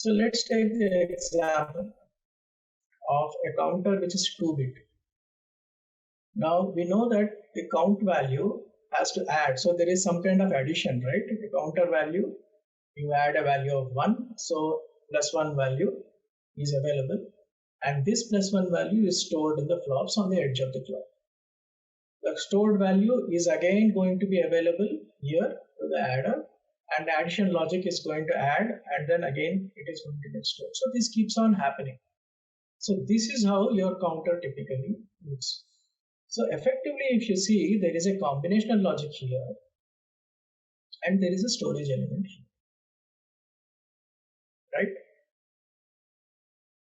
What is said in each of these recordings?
So let's take the example of a counter which is 2-bit. Now we know that the count value has to add. So there is some kind of addition, right? The counter value, you add a value of 1. So +1 value is available. And this +1 value is stored in the flops on the edge of the clock. The stored value is again going to be available here to the adder, and the addition logic is going to add, and then again it is going to get stored. So this keeps on happening. So this is how your counter typically looks. So effectively, if you see, there is a combinational logic here and there is a storage element here, right?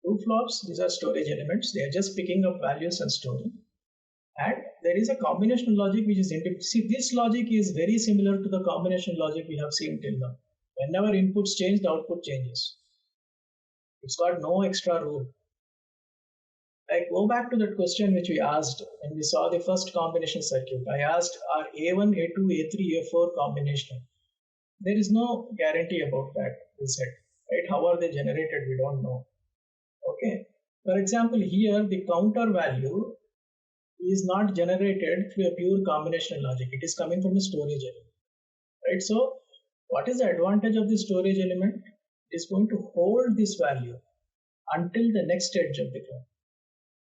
Two flops, these are storage elements. They are just picking up values and storing. And there is a combinational logic which is see, this logic is very similar to the combination logic we have seen till now. Whenever inputs change, the output changes. It's got no extra rule. Like, go back to that question which we asked when we saw the first combination circuit. I asked, are A1, A2, A3, A4 combinational? There is no guarantee about that, we said, right? How are they generated? We don't know. Okay. For example, here the counter value is not generated through a pure combinational logic. It is coming from a storage element, right? So what is the advantage of the storage element? It is going to hold this value until the next edge of the clock.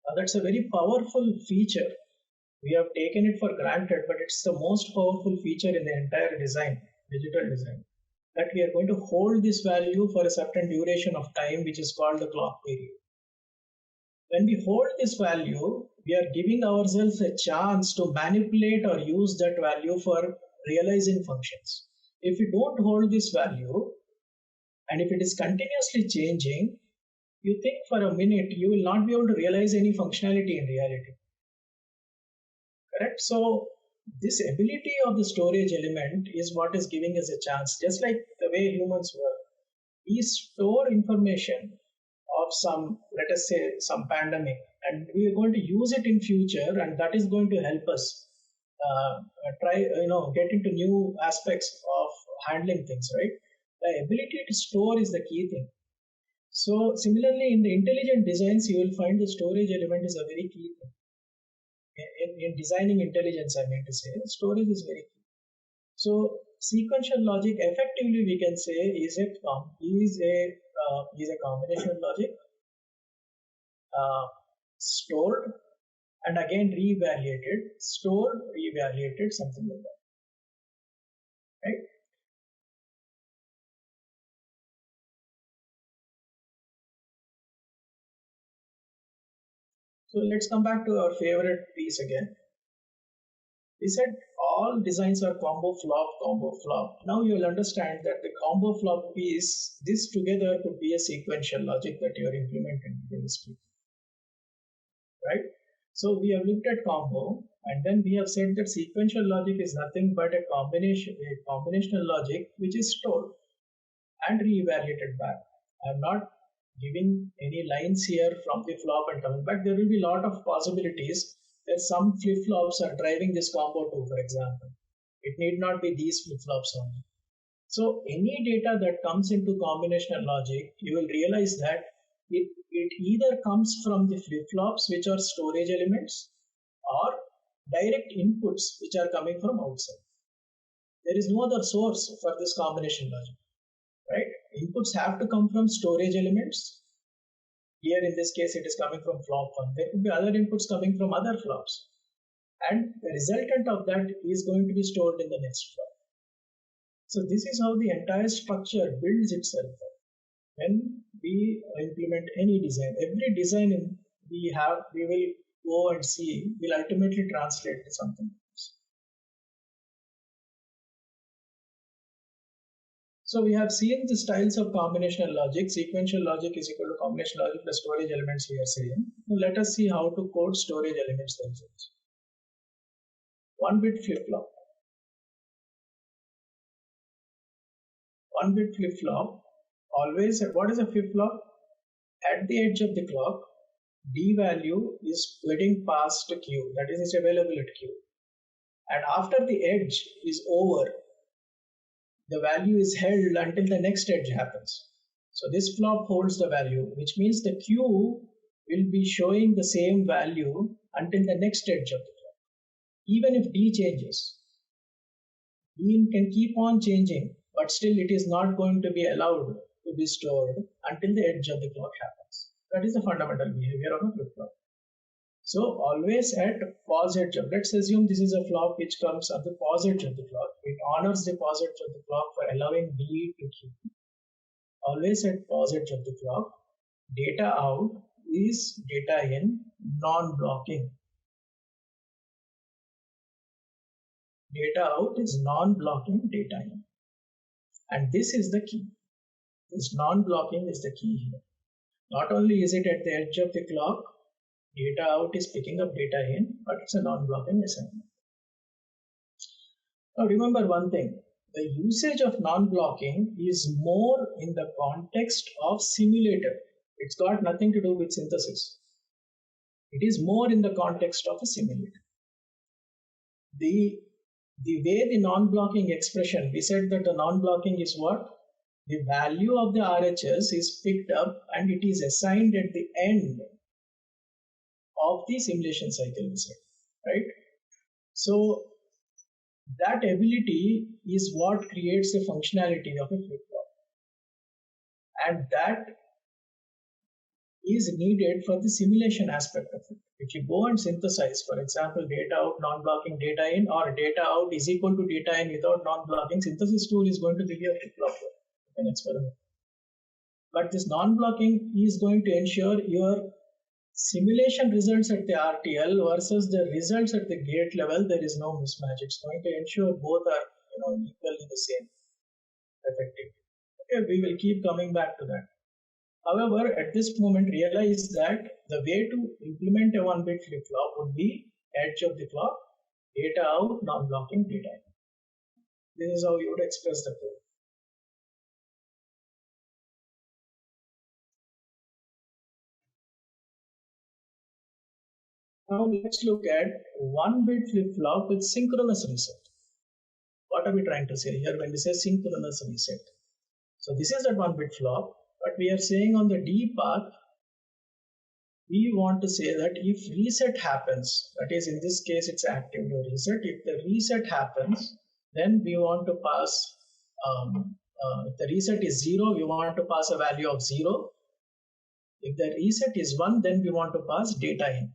Now that's a very powerful feature. We have taken it for granted, but it's the most powerful feature in the entire design, digital design, that we are going to hold this value for a certain duration of time, which is called the clock period. When we hold this value, we are giving ourselves a chance to manipulate or use that value for realizing functions. If you don't hold this value, and if it is continuously changing, you think for a minute, you will not be able to realize any functionality in reality. Correct? So this ability of the storage element is what is giving us a chance. Just like the way humans work, we store information of some, let us say, some pandemic, and we are going to use it in future, and that is going to help us get into new aspects of handling things, right? The ability to store is the key thing. So similarly, in the intelligent designs, you will find the storage element is a very key thing. In designing intelligence, I mean to say, storage is very key. So sequential logic, effectively, we can say, is a combination logic, stored and again re-evaluated, stored, re-evaluated, something like that, right? So let's come back to our favorite piece again. We said all designs are combo flop. Now you will understand that the combo flop piece, this together could be a sequential logic that you are implementing in this piece, right? So we have looked at combo, and then we have said that sequential logic is nothing but a combinational logic which is stored and re-evaluated back. I am not giving any lines here from the flop and coming back. There will be a lot of possibilities that some flip-flops are driving this combo too, for example. It need not be these flip-flops only. So any data that comes into combinational logic, you will realize that it either comes from the flip-flops, which are storage elements, or direct inputs, which are coming from outside. There is no other source for this combination logic, right? Inputs have to come from storage elements. Here in this case, it is coming from flop 1. There could be other inputs coming from other flops. And the resultant of that is going to be stored in the next flop. So this is how the entire structure builds itself when we implement any design. Every design we will go and see, will ultimately translate to something else. So we have seen the styles of combinational logic. Sequential logic is equal to combinational logic plus storage elements we are saying. Now let us see how to code storage elements themselves. 1-bit flip-flop. 1-bit flip-flop, always, what is a flip-flop? At the edge of the clock, D value is getting passed to Q, that is, it's available at Q. And after the edge is over, the value is held until the next edge happens. So this flop holds the value, which means the Q will be showing the same value until the next edge of the clock. Even if D changes, D can keep on changing, but still it is not going to be allowed to be stored until the edge of the clock happens. That is the fundamental behavior of a flip-flop. So always at pause edge of, let's assume this is a flop which comes at the pause edge of the clock. It honors the pause edge of the clock for allowing D to Q. Always at pause edge of the clock, data out is data in non-blocking. Data out is non-blocking data in. And this is the key. This non-blocking is the key here. Not only is it at the edge of the clock, data out is picking up data in, but it's a non-blocking assignment. Now remember one thing, the usage of non-blocking is more in the context of simulator. It's got nothing to do with synthesis. It is more in the context of a simulator. The way the non-blocking expression, we said that the non-blocking is what? The value of the RHS is picked up and it is assigned at the end of the simulation cycle, we said, right? So that ability is what creates the functionality of a flip-flop. And that is needed for the simulation aspect of it. If you go and synthesize, for example, data out, non-blocking data in, or data out is equal to data in without non-blocking, synthesis tool is going to give you a flip-flop an experiment. But this non-blocking is going to ensure your simulation results at the RTL versus the results at the gate level, there is no mismatch. It's going to ensure both are equally the same effective. Okay, we will keep coming back to that. However, at this moment, realize that the way to implement a 1-bit flip-flop would be edge of the clock, data out, non-blocking data in. This is how you would express the code. Now let's look at 1-bit flip-flop with synchronous reset. What are we trying to say here when we say synchronous reset? So this is that 1-bit flop, but we are saying on the D path, we want to say that if reset happens, that is in this case it's active to reset, if the reset happens, then we want to pass, if the reset is 0, we want to pass a value of 0. If the reset is 1, then we want to pass data in.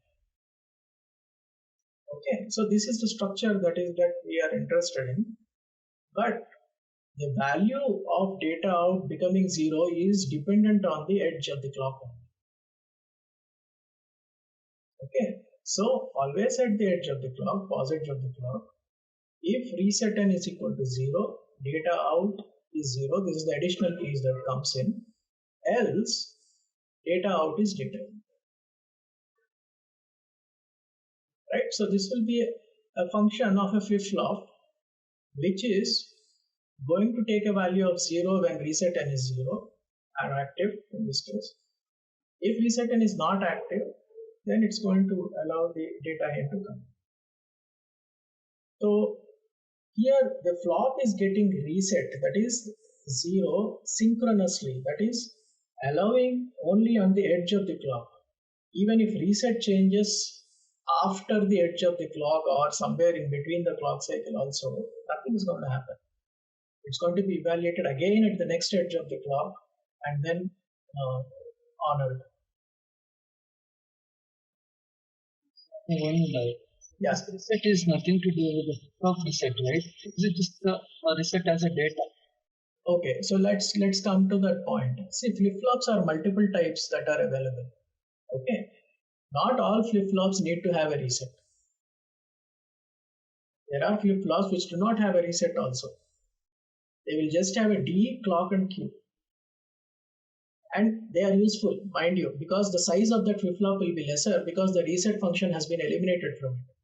Okay, so this is the structure that we are interested in, but the value of data out becoming 0 is dependent on the edge of the clock. Okay, so always at the edge of the clock, pause edge of the clock, if reset n is equal to 0, data out is 0, this is the additional piece that comes in, else data out is data in. Right, so this will be a function of a flip-flop which is going to take a value of 0 when reset n is 0 and active in this case. If reset n is not active, then it's going to allow the data in to come. So here the flop is getting reset, that is 0 synchronously, that is allowing only on the edge of the clock. Even if reset changes after the edge of the clock or somewhere in between the clock cycle also, nothing is going to happen. It's going to be evaluated again at the next edge of the clock and then honored. Yes, reset is nothing to do with the flip-flop reset, right? Is it just a reset as a data? Okay, so let's come to that point. See, flip-flops are multiple types that are available. Okay, not all flip-flops need to have a reset. There are flip-flops which do not have a reset also. They will just have a D, clock and Q. And they are useful, mind you, because the size of that flip-flop will be lesser because the reset function has been eliminated from it.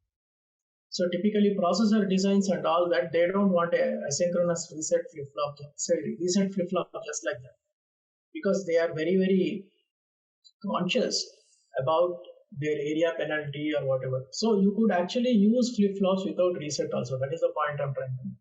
So typically processor designs and all that, they don't want a asynchronous reset flip-flop, reset flip-flop just like that. Because they are very, very conscious about their area penalty or whatever. So you could actually use flip-flops without reset also. That is the point I'm trying to make.